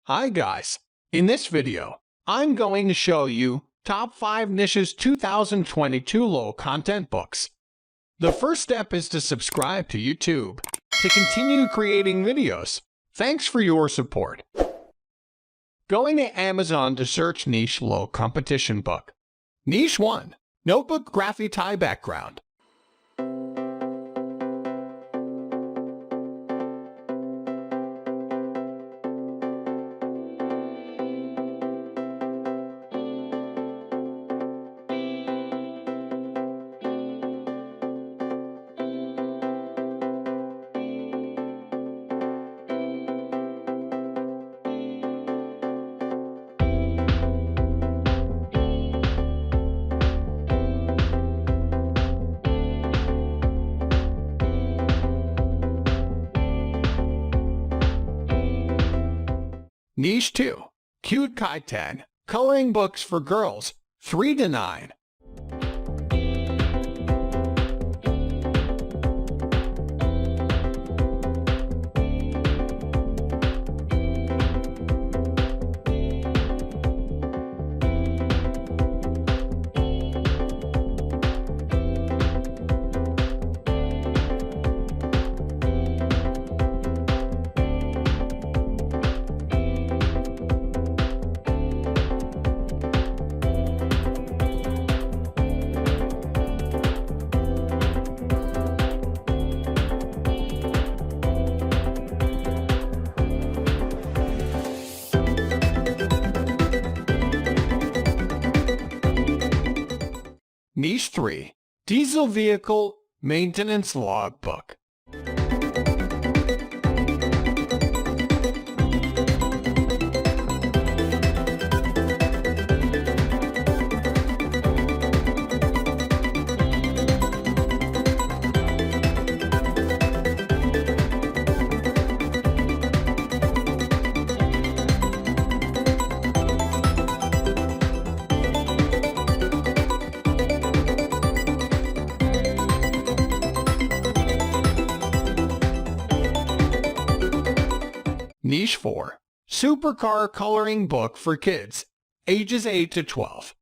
Hi guys, in this video, I'm going to show you Top 5 Niches 2022 Low Content Books. The first step is to subscribe to YouTube to continue creating videos. Thanks for your support. Going to Amazon to search Niche Low Competition Book. Niche 1, Notebook Graffiti Background. Niche 2, Cute Kitten, Coloring Books for Girls, 3 to 9. Niche 3, Diesel Vehicle Maintenance Logbook. Niche 4, Supercar Coloring Book for Kids, ages 8 to 12.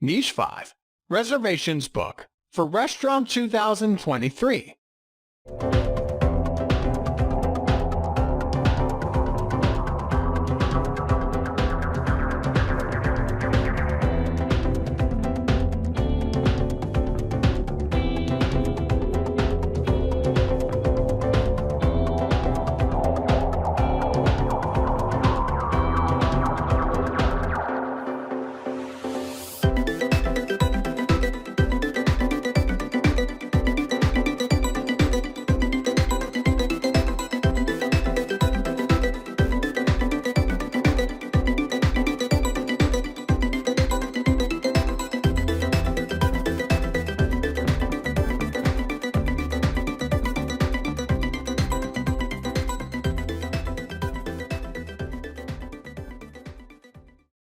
Niche 5, Reservations Book for Restaurant 2023.